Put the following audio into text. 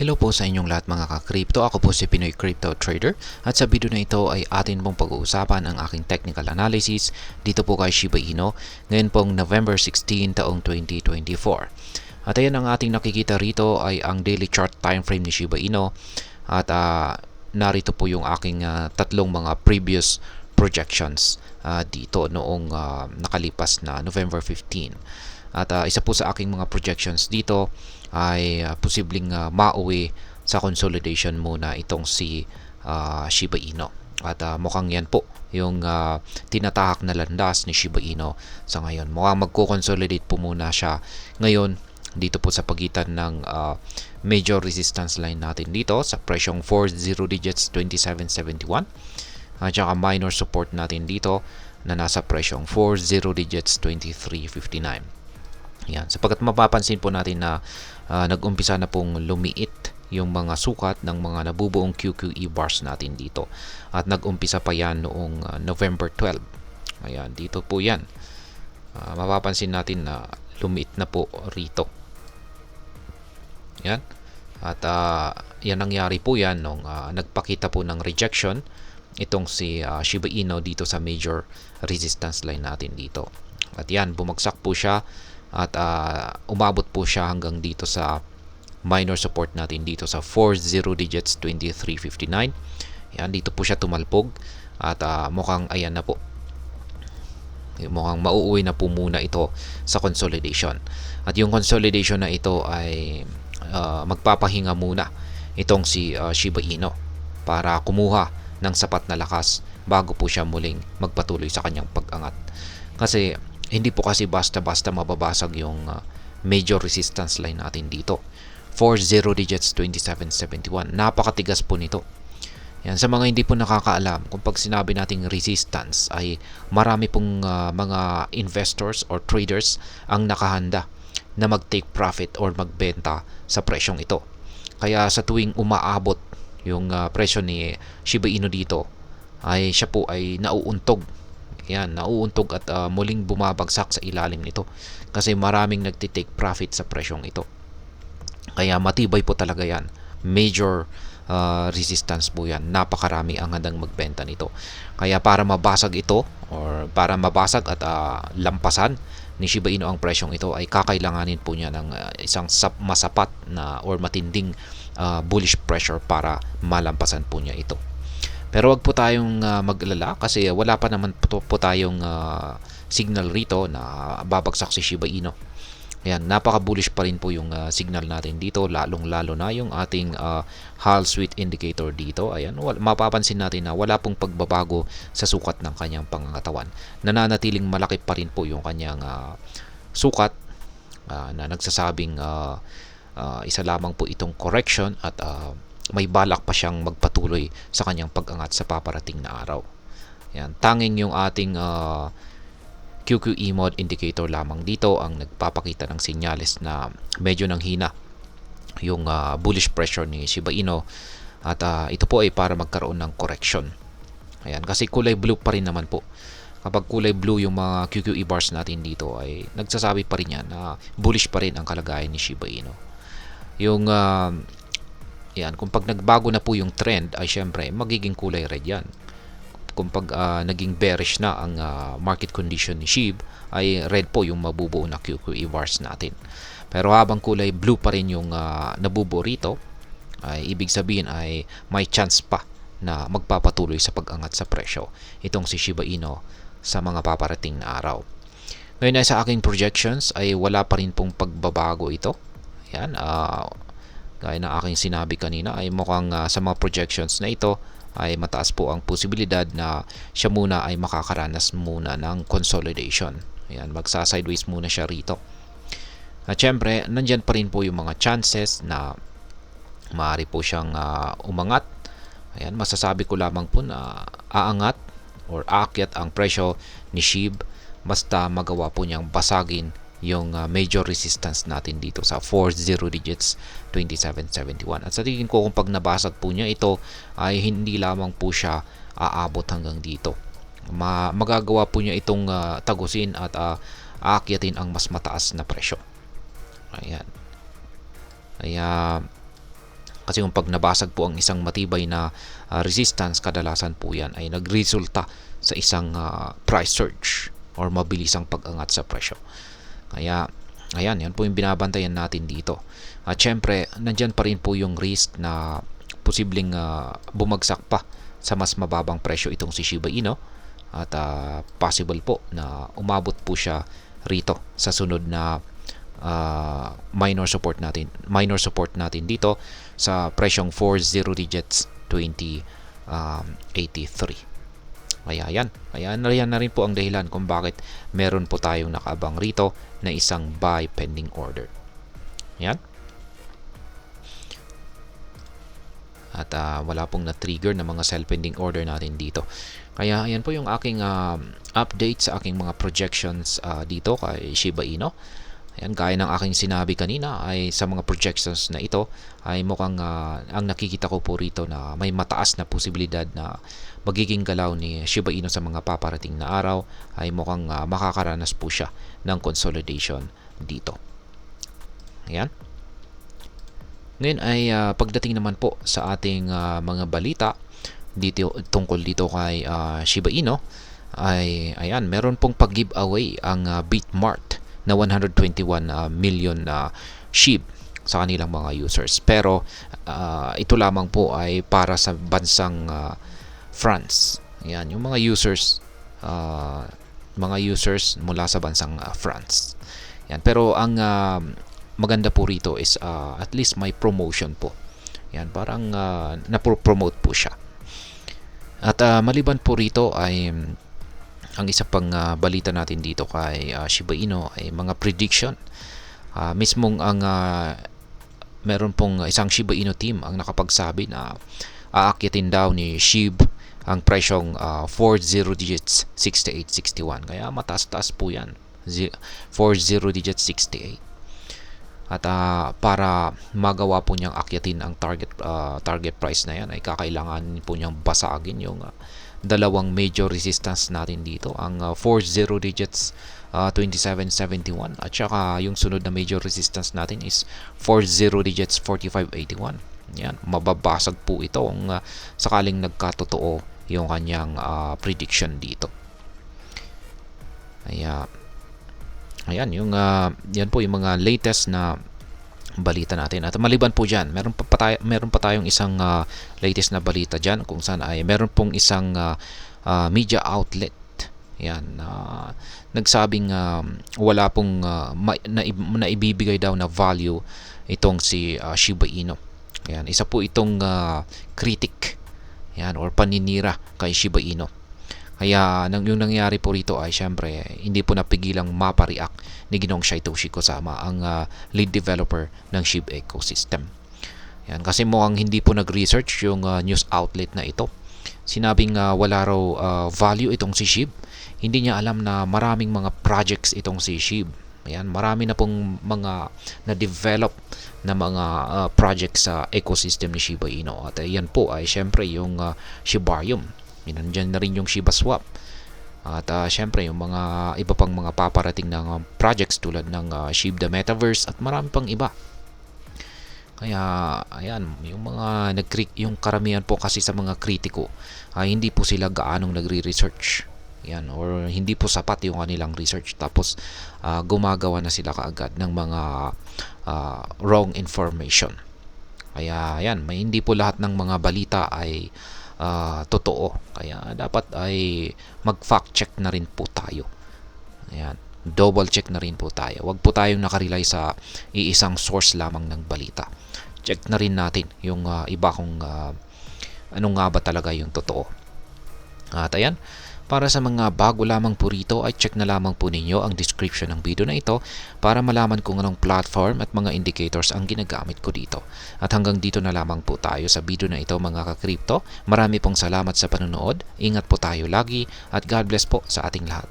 Hello po sa inyong lahat mga ka-crypto. Ako po si Pinoy Crypto Trader at sa video na ito ay atin pong pag-uusapan ang aking technical analysis dito po kay Shiba Inu ngayon pong November 16 taong 2024. At ayan, ang ating nakikita rito ay ang daily chart time frame ni Shiba Inu at narito po yung aking tatlong mga previous projections dito noong nakalipas na November 15. At isa po sa aking mga projections dito ay posibleng mauwi sa consolidation muna itong si Shiba Inu. At mukhang yan po yung tinatahak na landas ni Shiba Inu sa ngayon. Mukhang magko-consolidate po muna siya ngayon dito po sa pagitan ng major resistance line natin dito sa presyong 40 digits 2771 at saka minor support natin dito na nasa presyong 40 digits 2359. Yan, sapagkat mapapansin po natin na nag-umpisa na pong lumiit yung mga sukat ng mga nabubuong QQE bars natin dito. At nag-umpisa pa yan noong November 12. Ayan, dito po yan. Mapapansin natin na lumiit na po rito. Yan. At yan nangyari po yan nung nagpakita po ng rejection itong si Shiba Inu dito sa major resistance line natin dito. At yan, bumagsak po siya at umabot po siya hanggang dito sa minor support natin dito sa 40 digits 2359. Yan, dito po siya tumalpog at mukhang ayan na po. Mukhang mauuwi na po muna ito sa consolidation. At yung consolidation na ito ay magpapahinga muna itong si Shiba Inu para kumuha ng sapat na lakas bago po siya muling magpatuloy sa kanyang pag-angat. Kasi hindi po kasi basta-basta mababasag yung major resistance line natin dito. 40 digits 2771. Napakatigas po nito. Yan, sa mga hindi po nakakaalam, kung pag sinabi nating resistance ay marami pong mga investors or traders ang nakahanda na mag-take profit or magbenta sa presyong ito. Kaya sa tuwing umaabot yung presyo ni Shiba Inu dito, ay siya po ay nauuntog. Yan, nauuntog at muling bumabagsak sa ilalim nito kasi maraming nagtitake profit sa presyong ito. Kaya matibay po talaga yan. Major resistance po yan. Napakarami ang handang magbenta nito. Kaya para mabasag ito or para mabasag at lampasan ni Shiba Inu ang presyong ito ay kakailanganin po niya ng isang masapat na or matinding bullish pressure para malampasan po niya ito. Pero wag po tayong mag-alala kasi wala pa naman po tayong signal rito na babagsak si Shiba Inu. Ayan, napaka-bullish pa rin po yung signal natin dito, lalong-lalo na yung ating Hall Sweet Indicator dito. Ayan, mapapansin natin na wala pong pagbabago sa sukat ng kanyang pangangatawan. Nananatiling malaki pa rin po yung kanyang sukat na nagsasabing isa lamang po itong correction at may balak pa siyang magpatuloy sa kanyang pag-angat sa paparating na araw. Yan, tanging yung ating QQE mode indicator lamang dito ang nagpapakita ng senyales na medyo nanghina yung bullish pressure ni Shiba Inu at ito po ay para magkaroon ng correction. Ayan, kasi kulay blue pa rin naman po. Kapag kulay blue yung mga QQE bars natin dito ay nagsasabi pa rin yan na bullish pa rin ang kalagayan ni Shiba Inu. Yung yan, kung pag nagbago na po yung trend ay syempre magiging kulay red yan. Kung pag naging bearish na ang market condition ni SHIB ay red po yung mabubuo na QQE bars natin. Pero habang kulay blue pa rin yung nabubuo rito, ay ibig sabihin ay may chance pa na magpapatuloy sa pag-angat sa presyo itong si Shiba Inu sa mga paparating na araw. Ngayon ay sa aking projections ay wala pa rin pong pagbabago ito. Yan, gaya ng aking sinabi kanina ay mukhang sa mga projections na ito ay mataas po ang posibilidad na siya muna ay makakaranas muna ng consolidation. Ayan, magsa-sideways muna siya rito. At syempre, nandyan pa rin po yung mga chances na maaari po siyang umangat. Ayan, masasabi ko lamang po na aangat or aakyat ang presyo ni SHIB basta magawa po niyang basagin yung major resistance natin dito sa 40 digits 2771. At sa tingin ko kung pag nabasag po niya ito ay hindi lamang po siya aabot hanggang dito. Magagawa po niya itong tagusin at aakyatin ang mas mataas na presyo. Ayan. Kaya Kasi kung pag nabasag po ang isang matibay na resistance, kadalasan po yan ay nagresulta sa isang price surge or mabilisang pag-angat sa presyo. Kaya ayan, yan po yung binabantayan natin dito. At syempre, nandyan pa rin po yung risk na posibleng bumagsak pa sa mas mababang presyo itong si Shiba Inu. At possible po na umabot po siya rito sa sunod na minor support natin dito sa presyong 40 digits 2083. Kaya yan na rin po ang dahilan kung bakit meron po tayong nakaabang rito na isang buy pending order. Yan. At wala pong na-trigger na mga sell pending order natin dito. Kaya ayan po yung aking update sa aking mga projections dito kay Shiba Inu. Ayan, gaya ng aking sinabi kanina ay sa mga projections na ito ay mukhang ang nakikita ko po rito na may mataas na posibilidad na magiging galaw ni Shiba Inu sa mga paparating na araw ay mukhang makakaranas po siya ng consolidation dito. Ayan. Ngayon ay pagdating naman po sa ating mga balita dito tungkol dito kay Shiba Inu ay ayan, meron pong pag-giveaway ang Bitmart na 121 million SHIB sa kanilang mga users. Pero ito lamang po ay para sa bansang France. Ayan, yung mga users mula sa bansang France. Ayan, pero ang maganda po rito is at least may promotion po. Ayan, parang na-promote po siya. At maliban po rito ay ang isa pang balita natin dito kay Shiba Inu ay mga prediction. Mismong ang meron pong isang Shiba Inu team ang nakapagsabi na aakyatin daw ni SHIB ang presyong 40 digits 6861. Kaya mataas-taas po yan. 40 digits 68. At para magawa po niyang akyatin ang target price na yan ay kakailangan po niyang basagin yung dalawang major resistance natin dito, ang 40 digits 2771 at saka yung sunod na major resistance natin is 40 digits 4581. Yan, mababasag po ito kung sakaling nagkatotoo yung kanyang prediction dito. Ayan, yung yan po yung mga latest na balita natin. At maliban po diyan, meron pa tayong isang latest na balita diyan kung saan ay meron pong isang media outlet. Yan, nagsabing wala pong naibibigay daw na value itong si Shiba Inu. Yan, isa po itong critic. Yan, or paninira kay Shiba Inu. Kaya yung nangyari po rito ay syempre hindi po napigilang mapareact ni Ginoong Satoshi Kusama, ang lead developer ng SHIB ecosystem. Yan, kasi mukhang hindi po nag-research yung news outlet na ito. Sinabing wala raw value itong si SHIB. Hindi niya alam na maraming mga projects itong si SHIB. Ayan, marami na pong mga na-develop na mga projects sa ecosystem ni Shiba Inu. At yan po ay syempre yung Shibarium. Nandiyan na rin yung Shiba Swap. At syempre yung mga iba pang mga paparating ng projects tulad ng SHIB the Metaverse at marami pang iba. Kaya ayan, yung mga yung karamihan po kasi sa mga kritiko hindi po sila gaanong nagre-research. Yan, or hindi po sapat yung kanilang research, tapos gumagawa na sila kaagad ng mga wrong information. Kaya ayan, hindi po lahat ng mga balita ay totoo. Kaya dapat ay mag-fact check na rin po tayo. Ayan, double check na rin po tayo. Huwag po tayong nakarely sa iisang source lamang ng balita. Check na rin natin yung iba kung ano nga ba talaga yung totoo. At ayan, para sa mga bago lamang po rito ay check na lamang po ninyo ang description ng video na ito para malaman kung anong platform at mga indicators ang ginagamit ko dito. At hanggang dito na lamang po tayo sa video na ito mga ka-crypto. Marami pong salamat sa panonood. Ingat po tayo lagi at God bless po sa ating lahat.